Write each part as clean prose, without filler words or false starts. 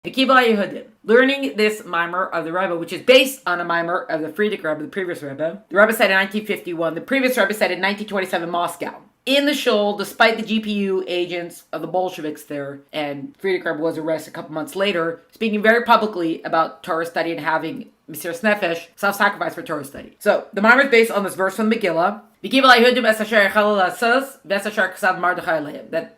HaYehudim. Learning this Maamar of the Rebbe, which is based on a Maamar of the Frierdiker Rebbe, the previous Rebbe. The Rebbe said in 1951, the previous Rebbe said in 1927 Moscow. In the shul, despite the GPU agents of the Bolsheviks there, and Frierdiker Rebbe was arrested a couple months later, speaking very publicly about Torah study and having Mesiras Nefesh, self-sacrifice for Torah study. So, the Maamar is based on this verse from the Megillah, that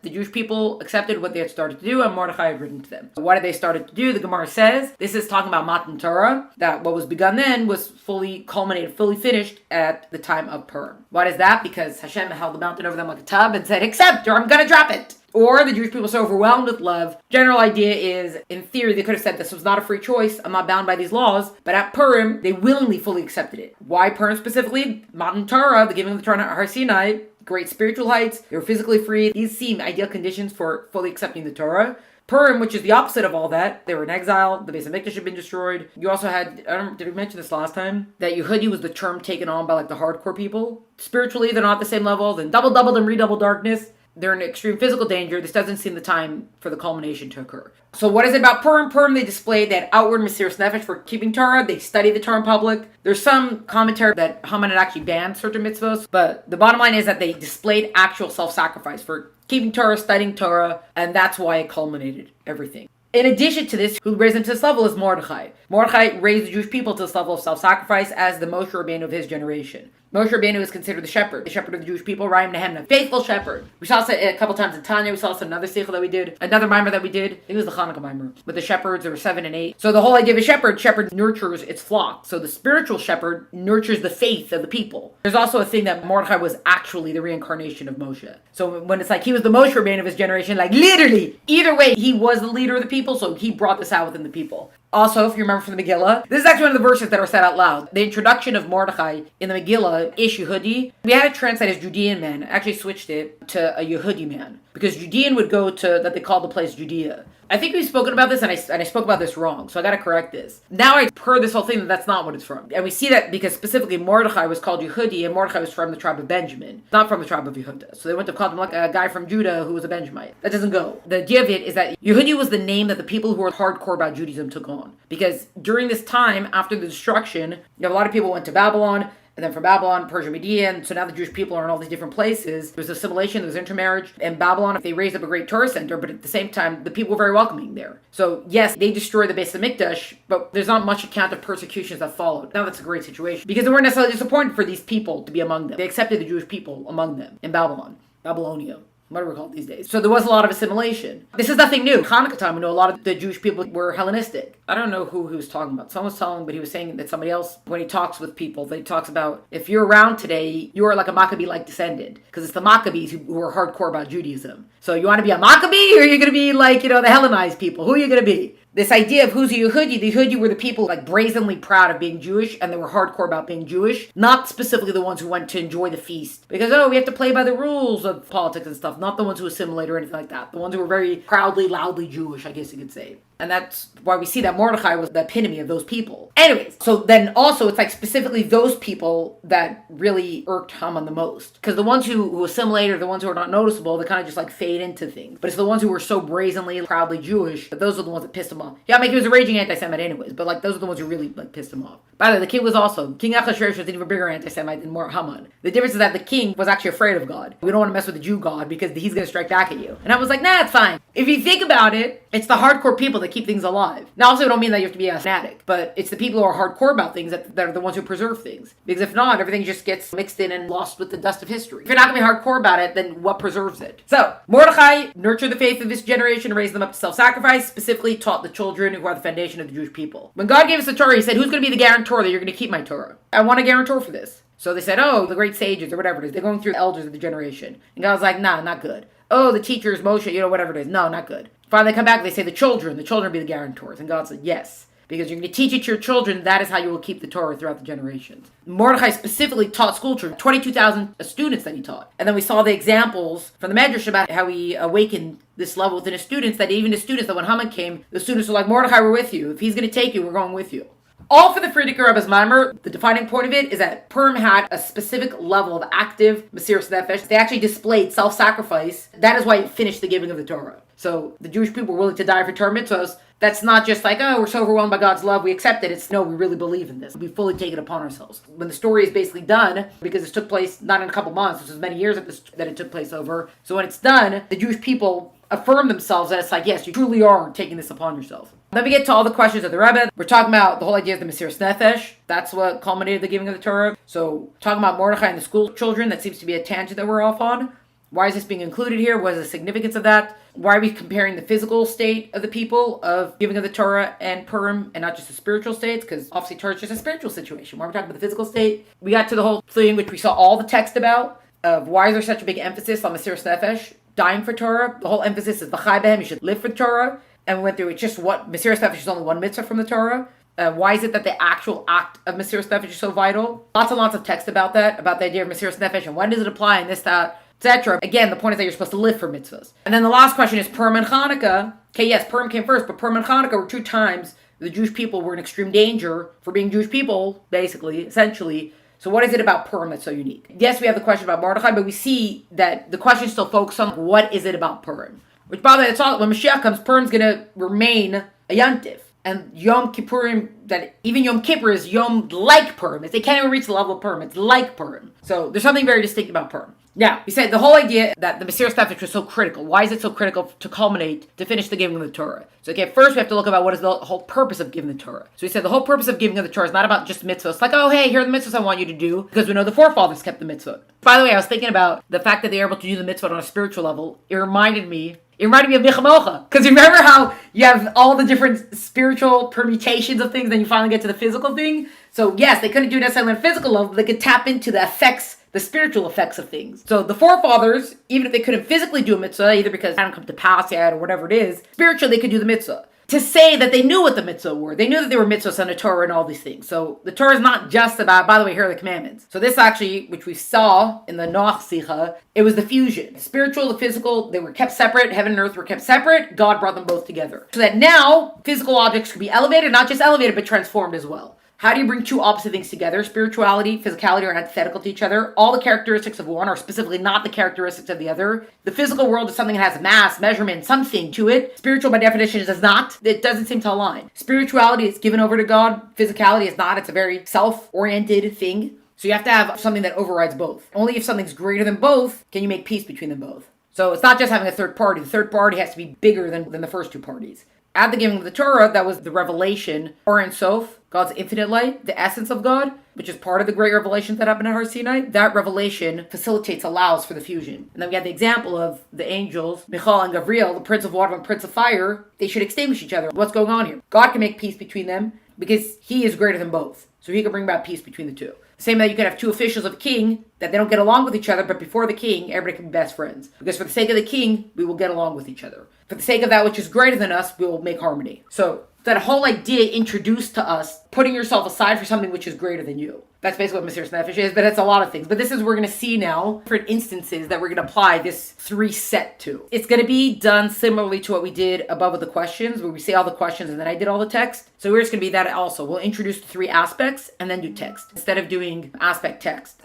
the Jewish people accepted what they had started to do and Mordechai had written to them. So what did they start to do? The Gemara says, this is talking about Matan Torah, that what was begun then was fully culminated, fully finished at the time of Purim. Why is that? Because Hashem held the mountain over them like a tub and said, accept or I'm going to drop it. Or the Jewish people are so overwhelmed with love. General idea is, in theory, they could have said this was not a free choice. I'm not bound by these laws. But at Purim, they willingly fully accepted it. Why Purim specifically? Matan Torah, the giving of the Torah at Har Sinai, great spiritual heights. They were physically free. These seem ideal conditions for fully accepting the Torah. Purim, which is the opposite of all that, they were in exile, the Beis HaMikdash had been destroyed. You also had, did we mention this last time? That Yehudi was the term taken on by the hardcore people. Spiritually, they're not at the same level. Then double and redouble darkness. They're in extreme physical danger. This doesn't seem the time for the culmination to occur. So what is it about Purim? Purim, they displayed that outward Mesiras Nefesh for keeping Torah. They studied the Torah in public. There's some commentary that Haman had actually banned certain mitzvahs. But the bottom line is that they displayed actual self-sacrifice for keeping Torah, studying Torah. And that's why it culminated everything. In addition to this, who raised them to this level is Mordechai. Mordechai raised the Jewish people to this level of self-sacrifice as the Moshe Rabbeinu of his generation. Moshe Rabbeinu is considered the shepherd of the Jewish people, Rabbi Menachem, faithful shepherd. We saw this a couple times in Tanya. We saw this in another sicha that we did, another Maamar that we did. I think it was the Hanukkah Maamar with the shepherds. There were 7 and 8. So the whole idea of a shepherd nurtures its flock. So the spiritual shepherd nurtures the faith of the people. There's also a thing that Mordechai was actually the reincarnation of Moshe. So when it's like he was the Moshe Rabbeinu of his generation, like literally, either way, he was the leader of the people. So he brought this out within the people. Also, if you remember from the Megillah, this is actually one of the verses that are said out loud. The introduction of Mordechai in the Megillah, Ish Yehudi, we had it translated as Judean man. I actually switched it to a Yehudi man. Because Judean would go to, that they called the place Judea. I think we've spoken about this, and I spoke about this wrong, so I gotta correct this. Now I've heard this whole thing that's not what it's from. And we see that because specifically Mordechai was called Yehudi, and Mordechai was from the tribe of Benjamin, not from the tribe of Yehuda. So they wouldn't have called him like a guy from Judah who was a Benjamite. That doesn't go. The idea of it is that Yehudi was the name that the people who were hardcore about Judaism took on. Because during this time, after the destruction, a lot of people went to Babylon, and then from Babylon, Persia, Media, and so now the Jewish people are in all these different places. There was assimilation, there was intermarriage. In Babylon, they raised up a great tourist center, but at the same time, the people were very welcoming there. So yes, they destroyed the Beis HaMikdash, but there's not much account of persecutions that followed. Now that's a great situation. Because they weren't necessarily disappointed for these people to be among them. They accepted the Jewish people among them in Babylonia. Whatever we're called these days. So there was a lot of assimilation. This is nothing new. Hanukkah time, we know a lot of the Jewish people were Hellenistic. I don't know who he was talking about. Someone was telling, but he was saying that somebody else, when he talks with people, that he talks about, if you're around today, you're like a Maccabee-like descendant. Because it's the Maccabees who are hardcore about Judaism. So you want to be a Maccabee, or are you going to be like, the Hellenized people? Who are you going to be? This idea of who's a Yehudi, the Yehudi were the people brazenly proud of being Jewish, and they were hardcore about being Jewish, not specifically the ones who went to enjoy the feast. Because, we have to play by the rules of politics and stuff, not the ones who assimilate or anything like that. The ones who were very proudly, loudly Jewish, I guess you could say. And that's why we see that Mordechai was the epitome of those people. Anyways, so then also it's specifically those people that really irked Haman the most. Because the ones who assimilate or the ones who are not noticeable, they kind of just fade into things. But it's the ones who were so brazenly, proudly Jewish, that those are the ones that pissed him off. Yeah, he was a raging anti-Semite anyways, but those are the ones who really pissed him off. By the way, the king was also, King Achashverosh was an even bigger anti-Semite than more Haman. The difference is that the king was actually afraid of God. We don't want to mess with the Jew God because he's going to strike back at you. And I was like, nah, it's fine. If you think about it, it's the hardcore people that keep things alive. Now, also, I don't mean that you have to be a fanatic, but it's the people who are hardcore about things that are the ones who preserve things. Because if not, everything just gets mixed in and lost with the dust of history. If you're not going to be hardcore about it, then what preserves it? So, Mordechai nurtured the faith of this generation, raised them up to self-sacrifice, specifically taught the children who are the foundation of the Jewish people. When God gave us the Torah, he said, who's going to be the guarantor that you're going to keep my Torah? I want a guarantor for this. So they said, the great sages or whatever it is. They're going through the elders of the generation. And God was like, nah, not good. The teachers, Moshe, whatever it is. No, not good. Finally, they come back, they say the children be the guarantors. And God said, yes, because you're going to teach it to your children. That is how you will keep the Torah throughout the generations. Mordechai specifically taught school children, 22,000 students that he taught. And then we saw the examples from the Medrash about how he awakened this level within his students, that even his students, that when Haman came, the students were like, Mordechai, we're with you. If he's going to take you, we're going with you. All for the Friedrich Rebbe's Maamar. The defining point of it is that Purim had a specific level of active Mesiras Nefesh. They actually displayed self-sacrifice. That is why it finished the giving of the Torah. So the Jewish people were willing to die for Torah mitzvahs. That's not just like, oh, we're so overwhelmed by God's love, we accept it. It's no, we really believe in this. We fully take it upon ourselves. When the story is basically done, because this took place not in a couple months, this was many years that it took place over. So when it's done, the Jewish people affirm themselves that it's like, yes, you truly are taking this upon yourself. Then we get to all the questions of the Rebbe. We're talking about the whole idea of the Mesiras Nefesh. That's what culminated the giving of the Torah. So talking about Mordechai and the school children, that seems to be a tangent that we're off on. Why is this being included here? What is the significance of that? Why are we comparing the physical state of the people of giving of the Torah and Purim and not just the spiritual states? Because obviously Torah is just a spiritual situation. Why are we talking about the physical state? We got to the whole thing which we saw all the text about of why is there such a big emphasis on Mesiras Nefesh, dying for Torah. The whole emphasis is v'chai b'hem, you should live for Torah. And we went through it just what Mesiras Nefesh is only one mitzvah from the Torah. Why is it that the actual act of Mesiras Nefesh is so vital? Lots and lots of text about that, about the idea of Mesiras Nefesh and when does it apply and this, that, etc. Again, the point is that you're supposed to live for mitzvahs. And then the last question is Purim and Hanukkah. Okay, yes, Purim came first, but Purim and Hanukkah were two times the Jewish people were in extreme danger for being Jewish people, basically, essentially. So what is it about Purim that's so unique? Yes, we have the question about Mordechai, but we see that the question still focuses on what is it about Purim. Which, by the way, it's all, when Mashiach comes, Purim's going to remain a Yontif. And Yom Kippurim, that even Yom Kippur is Yom like Purim. They can't even reach the level of Purim. It's like Purim. So there's something very distinct about Purim. Now, we said the whole idea that the Mesiras Nefesh was so critical. Why is it so critical to culminate, to finish the giving of the Torah? So, okay, first we have to look about what is the whole purpose of giving the Torah. So we said the whole purpose of giving of the Torah is not about just mitzvahs. Like, oh, hey, here are the mitzvahs I want you to do, because we know the forefathers kept the mitzvah. By the way, I was thinking about the fact that they were able to do the mitzvah on a spiritual level. It reminded me of Michamocha. Because remember how you have all the different spiritual permutations of things, then you finally get to the physical thing? So yes, they couldn't do it necessarily on a physical level, but they could tap into the effects, the spiritual effects of things. So the forefathers, even if they couldn't physically do a mitzvah, either because it hadn't come to pass yet or whatever it is, spiritually they could do the mitzvah. To say that they knew what the mitzvah were. They knew that they were mitzvahs on the Torah and all these things. So the Torah is not just about, by the way, here are the commandments. So this actually, which we saw in the Noach Sicha, it was the fusion. The spiritual, the physical, they were kept separate. Heaven and earth were kept separate. God brought them both together. So that now, physical objects could be elevated, not just elevated, but transformed as well. How do you bring two opposite things together? Spirituality, physicality are antithetical to each other. All the characteristics of one are specifically not the characteristics of the other. The physical world is something that has mass, measurement, something to it. Spiritual, by definition, does not. It doesn't seem to align. Spirituality is given over to God. Physicality is not. It's a very self-oriented thing. So you have to have something that overrides both. Only if something's greater than both can you make peace between them both. So it's not just having a third party. The third party has to be bigger than the first two parties. At the giving of the Torah, that was the revelation, or in Sof, God's infinite light, the essence of God, which is part of the great revelations that happened at Har Sinai. That revelation facilitates, allows for the fusion. And then we have the example of the angels, Michael and Gabriel, the prince of water and prince of fire. They should extinguish each other. What's going on here? God can make peace between them because he is greater than both. So he can bring about peace between the two. Same that you can have two officials of a king that they don't get along with each other, but before the king, everybody can be best friends. Because for the sake of the king, we will get along with each other. For the sake of that which is greater than us, we will make harmony. So that whole idea introduced to us, putting yourself aside for something which is greater than you. That's basically what Mesiras Nefesh is, but it's a lot of things. But this is we're going to see now, different instances that we're going to apply this three set to. It's going to be done similarly to what we did above with the questions, where we say all the questions and then I did all the text. So we're just going to be that also. We'll introduce the three aspects and then do text. Instead of doing aspect, text.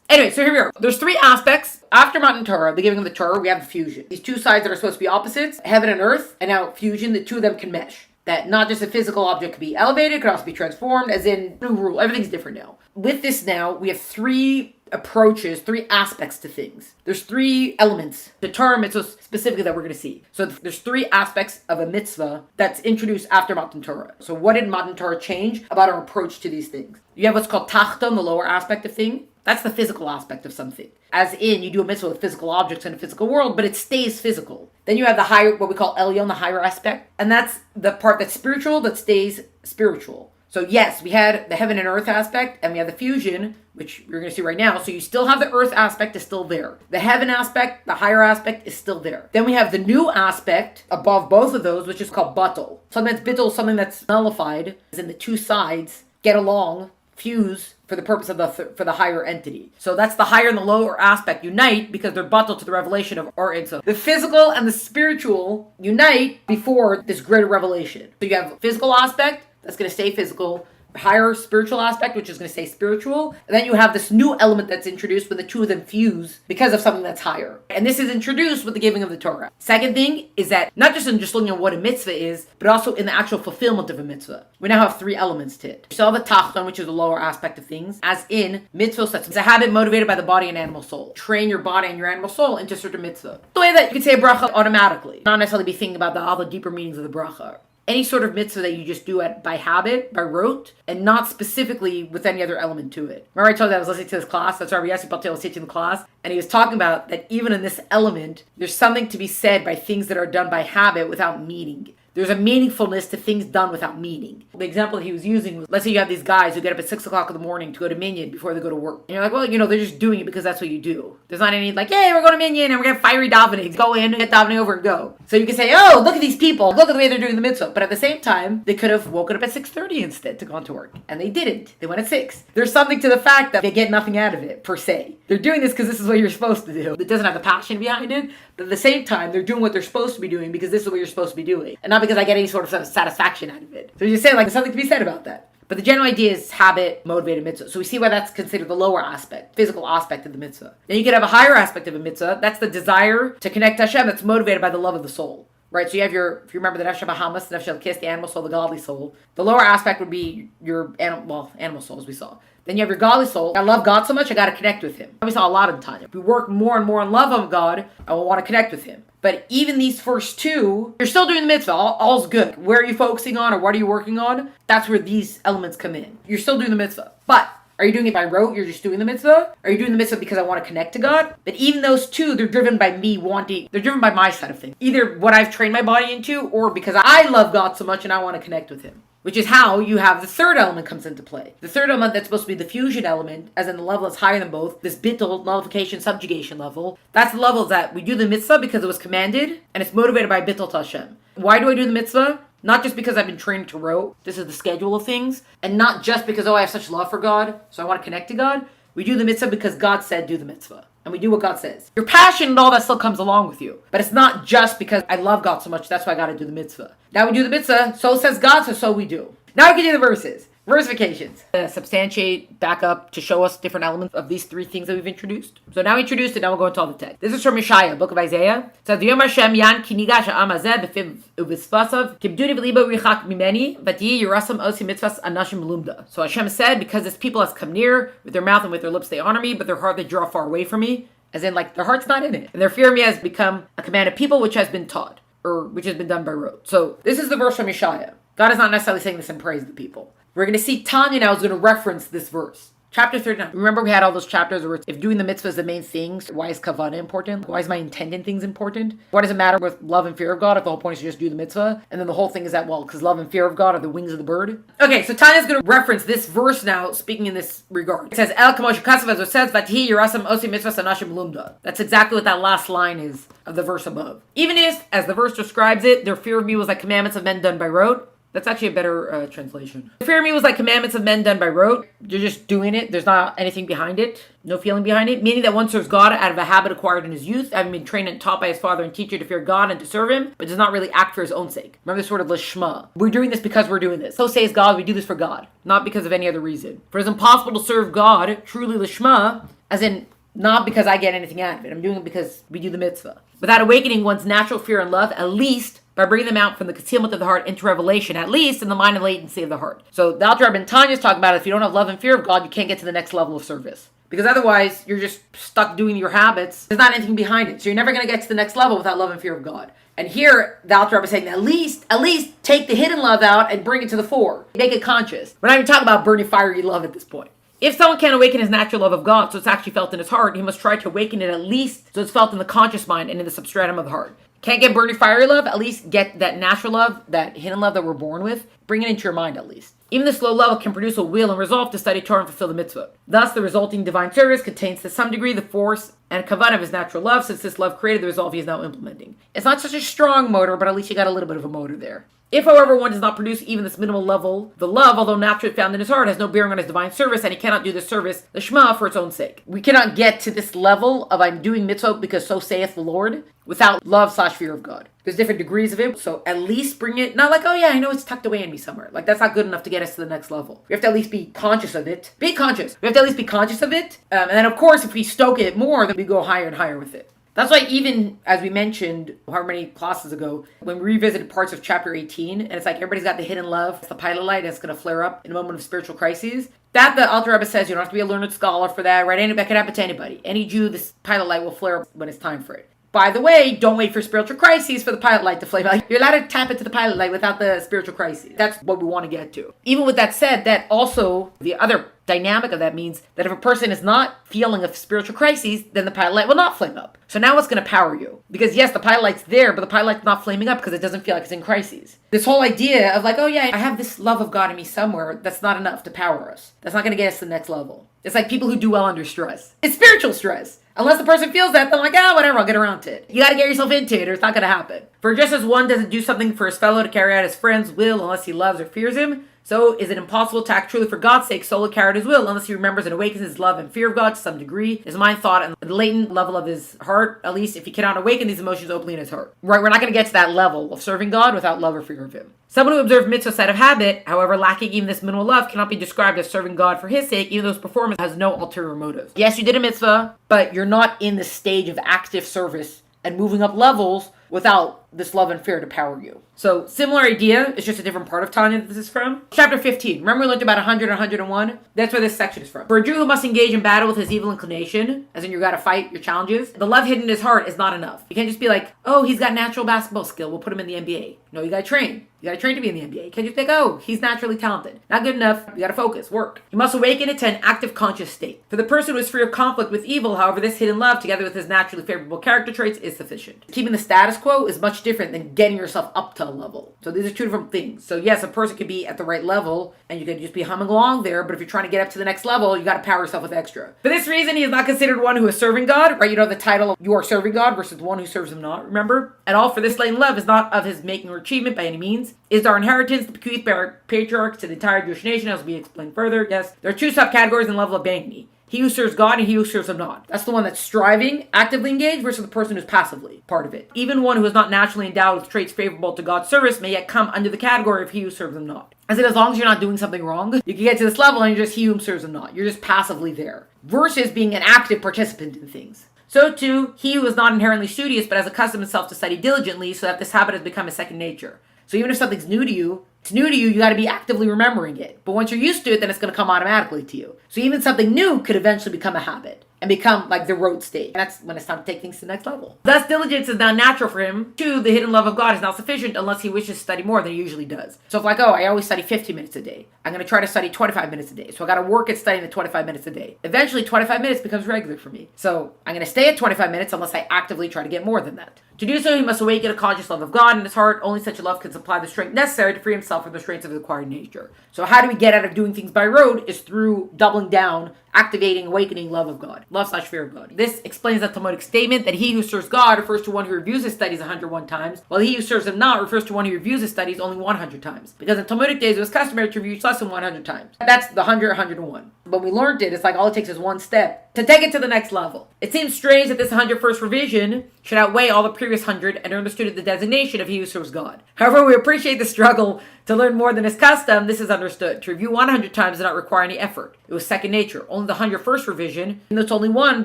Anyway, so here we are. There's three aspects. After Matan Torah, the giving of the Torah, we have the fusion. These two sides that are supposed to be opposites, heaven and earth, and now fusion, the two of them can mesh. That not just a physical object could be elevated, it could also be transformed, as in new rule. Everything's different now. With this now, we have three approaches, three aspects to things. There's three elements, the Torah mitzvahs specifically that we're going to see. So there's three aspects of a mitzvah that's introduced after Matan Torah. So what did Matan Torah change about our approach to these things? You have what's called tachton, the lower aspect of thing. That's the physical aspect of something. As in, you do a mitzvah with physical objects in a physical world, but it stays physical. Then you have the higher, what we call elyon, the higher aspect. And that's the part that's spiritual, that stays spiritual. So yes, we had the heaven and earth aspect, and we have the fusion, which we're going to see right now. So you still have the earth aspect is still there. The heaven aspect, the higher aspect is still there. Then we have the new aspect above both of those, which is called batel. Something that's bittul, something that's nullified, is in the two sides get along, fuse, for the purpose of for the higher entity. So that's the higher and the lower aspect unite because they're batel to the revelation of our Ein Sof. The physical and the spiritual unite before this greater revelation. So you have a physical aspect that's going to stay physical. higher spiritual aspect, which is going to stay spiritual. And then you have this new element that's introduced when the two of them fuse because of something that's higher. And this is introduced with the giving of the Torah. Second thing is that not just in just looking at what a mitzvah is, but also in the actual fulfillment of a mitzvah. We now have three elements to it. You still have the tachton, which is the lower aspect of things, as in mitzvah. It's a habit motivated by the body and animal soul. Train your body and your animal soul into certain mitzvah. The way that you can say a bracha automatically, not necessarily be thinking about all the deeper meanings of the bracha. Any sort of mitzvah that you just do by habit, by rote, and not specifically with any other element to it. Remember I told you I was listening to this class? That's Rabbi Yossi Patel was teaching the class, and he was talking about that even in this element, there's something to be said by things that are done by habit without meaning. There's a meaningfulness to things done without meaning. The example that he was using was, let's say you have these guys who get up at 6 o'clock in the morning to go to Minyan before they go to work. And you're like, well, they're just doing it because that's what you do. There's not any like, hey, we're going to Minyan and we're going to fiery davening. Go in, get davening over and go. So you can say, oh, look at these people. Look at the way they're doing the mitzvah. But at the same time, they could have woken up at 6:30 instead to go to work. And they didn't. They went at 6. There's something to the fact that they get nothing out of it, per se. They're doing this because this is what you're supposed to do. It doesn't have the passion behind it. But at the same time, they're doing what they're supposed to be doing because this is what you're supposed to be doing. And not because I get any sort of satisfaction out of it. So you're saying there's something to be said about that. But the general idea is habit motivated mitzvah. So we see why that's considered the lower aspect, physical aspect of the mitzvah. Then you could have a higher aspect of a mitzvah. That's the desire to connect to Hashem that's motivated by the love of the soul. Right, so you have if you remember the Nefesh HaBahamas, the Nefesh HaKis, the animal soul, the godly soul. The lower aspect would be your animal soul, as we saw. Then you have your godly soul. I love God so much, I got to connect with Him. We saw a lot in Tanya. If we work more and more in love of God, I will want to connect with Him. But even these first two, you're still doing the mitzvah. All's good. Where are you focusing on or what are you working on? That's where these elements come in. You're still doing the mitzvah. But are you doing it by rote? You're just doing the mitzvah? Are you doing the mitzvah because I want to connect to God? But even those two, they're driven by they're driven by my side of things. Either what I've trained my body into or because I love God so much and I want to connect with Him. Which is how you have the third element comes into play. The third element that's supposed to be the fusion element, as in the level that's higher than both, this bittul, nullification, subjugation level. That's the level that we do the mitzvah because it was commanded and it's motivated by bittul to Hashem. Why do I do the mitzvah? Not just because I've been trained to rote, this is the schedule of things, and not just because, I have such love for God, so I want to connect to God. We do the mitzvah because God said do the mitzvah. And we do what God says. Your passion and all that still comes along with you. But it's not just because I love God so much, that's why I got to do the mitzvah. Now we do the mitzvah, so says God, so we do. Now we can do the verses. Versifications. Substantiate, back up to show us different elements of these three things that we've introduced. So now we introduced it, now we'll go into all the text. This is from Yeshaya, book of Isaiah. It says, V'yom Hashem yan ki nigash ha'am hazeh b'fiv u'v'spasav kibduni v'libo richak mimeni v'tiyi yerasam osi mitzvahs anashim lumda. So Hashem said, because this people has come near, with their mouth and with their lips they honor me, but their heart they draw far away from me. As in, their heart's not in it. And their fear of me has become a command of people which has been taught, or which has been done by rote. So this is the verse from Yeshaya. God is not necessarily saying this in praise of the people. We're going to see Tanya now is going to reference this verse. Chapter 39. Remember we had all those chapters where if doing the mitzvah is the main thing, why is kavanah important? Why is my intent in things important? Why does it matter with love and fear of God if the whole point is to just do the mitzvah? And then the whole thing is that, because love and fear of God are the wings of the bird. Okay, so Tanya's going to reference this verse now, speaking in this regard. It says, El kamosh kasav, as it says, Vatihi yerasam osi mitzvahs anashim lumda. That's exactly what that last line is of the verse above. Even if, as the verse describes it, their fear of me was like commandments of men done by rote. That's actually a better translation. Fear of me was like commandments of men done by rote. You're just doing it. There's not anything behind it. No feeling behind it. Meaning that one serves God out of a habit acquired in his youth, having been trained and taught by his father and teacher to fear God and to serve him, but does not really act for his own sake. Remember this word of lishma. We're doing this because we're doing this. So says God, we do this for God, not because of any other reason. For it's impossible to serve God, truly lishma, as in not because I get anything out of it. I'm doing it because we do the mitzvah. Without awakening one's natural fear and love, at least by bringing them out from the concealment of the heart into revelation, at least in the mind and latency of the heart. So the Alter Rebbe and Tanya is talking about if you don't have love and fear of God, you can't get to the next level of service. Because otherwise, you're just stuck doing your habits. There's not anything behind it. So you're never going to get to the next level without love and fear of God. And here, the Alter Rebbe is saying, at least take the hidden love out and bring it to the fore. Make it conscious. We're not even talking about burning fiery love at this point. If someone can't awaken his natural love of God, so it's actually felt in his heart, he must try to awaken it at least so it's felt in the conscious mind and in the substratum of the heart. Can't get burning fiery love, at least get that natural love, that hidden love that we're born with. Bring it into your mind at least. Even this low level can produce a will and resolve to study Torah and fulfill the mitzvah. Thus, the resulting divine service contains to some degree the force and kavanah of his natural love, since this love created the resolve he is now implementing. It's not such a strong motor, but at least you got a little bit of a motor there. If, however, one does not produce even this minimal level, the love, although naturally found in his heart, has no bearing on his divine service, and he cannot do this service, the Shema, for its own sake. We cannot get to this level of I'm doing mitzvot because so saith the Lord without love/fear of God. There's different degrees of it, so at least bring it, not like, oh yeah, I know it's tucked away in me somewhere. Like, that's not good enough to get us to the next level. We have to at least be conscious of it. Be conscious. We have to at least be conscious of it. And then, of course, if we stoke it more, then we go higher and higher with it. That's why even, as we mentioned, how many classes ago, when we revisited parts of chapter 18, and it's like everybody's got the hidden love, it's the pilot light, and it's going to flare up in a moment of spiritual crises. That the Alter Rebbe says you don't have to be a learned scholar for that, right? That can happen to anybody. Any Jew, this pilot light will flare up when it's time for it. By the way, don't wait for spiritual crises for the pilot light to flame out. You're allowed to tap into the pilot light without the spiritual crises. That's what we want to get to. Even with that said, that also, the other dynamic of that means that if a person is not feeling a spiritual crises, then the pilot light will not flame up. So now what's going to power you? Because yes, the pilot light's there, but the pilot light's not flaming up because it doesn't feel like it's in crises. This whole idea of like, oh yeah, I have this love of God in me somewhere, that's not enough to power us. That's not going to get us to the next level. It's like people who do well under stress. It's spiritual stress. Unless the person feels that, they're like, whatever, I'll get around to it. You got to get yourself into it or it's not going to happen. For just as one doesn't do something for his fellow to carry out his friend's will unless he loves or fears him, so is it impossible to act truly for God's sake solely carry out his will unless he remembers and awakens his love and fear of God to some degree, his mind, thought, and the latent level of his heart, at least if he cannot awaken these emotions openly in his heart. Right, we're not going to get to that level of serving God without love or fear of him. Someone who observes mitzvahs out of habit, however lacking even this minimal love, cannot be described as serving God for his sake, even though his performance has no ulterior motives. Yes, you did a mitzvah, but you're not in the stage of active service and moving up levels without this love and fear to power you. So, similar idea, it's just a different part of Tanya that this is from. Chapter 15. Remember we learned about 100 and 101? That's where this section is from. For a Jew who must engage in battle with his evil inclination, as in you gotta fight your challenges, the love hidden in his heart is not enough. You can't just be like, oh, he's got natural basketball skill, we'll put him in the NBA. No, you gotta train. You gotta train to be in the NBA. You can't just think, oh, he's naturally talented. Not good enough. You gotta focus, work. You must awaken it to an active conscious state. For the person who is free of conflict with evil, however, this hidden love, together with his naturally favorable character traits, is sufficient. Keeping the status quo is much different than getting yourself up to a level. So these are two different things. So yes, a person could be at the right level, and you could just be humming along there, but if you're trying to get up to the next level, you gotta power yourself with extra. For this reason, he is not considered one who is serving God, right? You know the title of you are serving God versus the one who serves him not, remember? And all for this latent love is not of his making or achievement by any means. Is our inheritance the bequeathed by our patriarchs to the entire Jewish nation, as will be explained further? Yes. There are two subcategories in level of banging. He who serves God and he who serves him not. That's the one that's striving, actively engaged, versus the person who's passively part of it. Even one who is not naturally endowed with traits favorable to God's service may yet come under the category of he who serves him not. As long as you're not doing something wrong, you can get to this level and you're just he whom serves him not. You're just passively there. Versus being an active participant in things. So too, he who is not inherently studious but has accustomed himself to study diligently so that this habit has become a second nature. So even if something's new to you, you got to be actively remembering it. But once you're used to it, then it's going to come automatically to you. So even something new could eventually become a habit and become like the road state. And that's when it's time to take things to the next level. Thus, diligence is now natural for him. 2, the hidden love of God is not sufficient unless he wishes to study more than he usually does. So if like, I always study 15 minutes a day. I'm going to try to study 25 minutes a day. So I got to work at studying the 25 minutes a day. Eventually, 25 minutes becomes regular for me. So I'm going to stay at 25 minutes unless I actively try to get more than that. To do so, he must awaken a conscious love of God in his heart. Only such a love can supply the strength necessary to free himself from the restraints of his acquired nature. So how do we get out of doing things by rote? Is through doubling down, activating, awakening love of God. Love/fear of God. This explains the Talmudic statement that he who serves God refers to one who reviews his studies 101 times, while he who serves him not refers to one who reviews his studies only 100 times. Because in Talmudic days, it was customary to review less than 100 times. That's the 100, 101. When we learned it, it's like all it takes is one step to take it to the next level. It seems strange that this 101st revision should outweigh all the previous 100 and are understood as the designation of he who serves God. However, we appreciate the struggle to learn more than is custom. This is understood. To review 100 times did not require any effort. It was second nature. Only the 101st revision, and it's only one,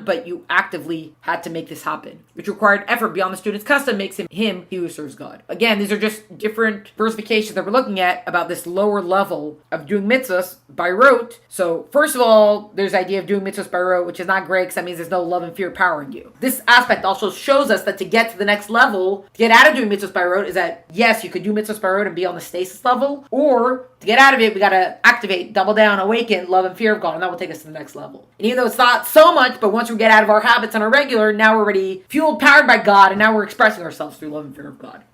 but you actively had to make this happen, which required effort beyond the student's custom, makes him he who serves God. Again, these are just different versifications that we're looking at about this lower level of doing mitzvahs by rote. So first of all, there's the idea of doing mitzvahs by rote, which is not great because that means there's no love and fear powering you. This aspect also shows us that to get to the next level, to get out of doing mitzvahs by rote, is that yes, you could do mitzvahs by rote and be on the stasis level, or to get out of it, we gotta activate, double down, awaken love and fear of God, and that will take us to the next level. And even though it's not so much, but once we get out of our habits on a regular, now we're already fueled, powered by God, and now we're expressing ourselves through love and fear of God.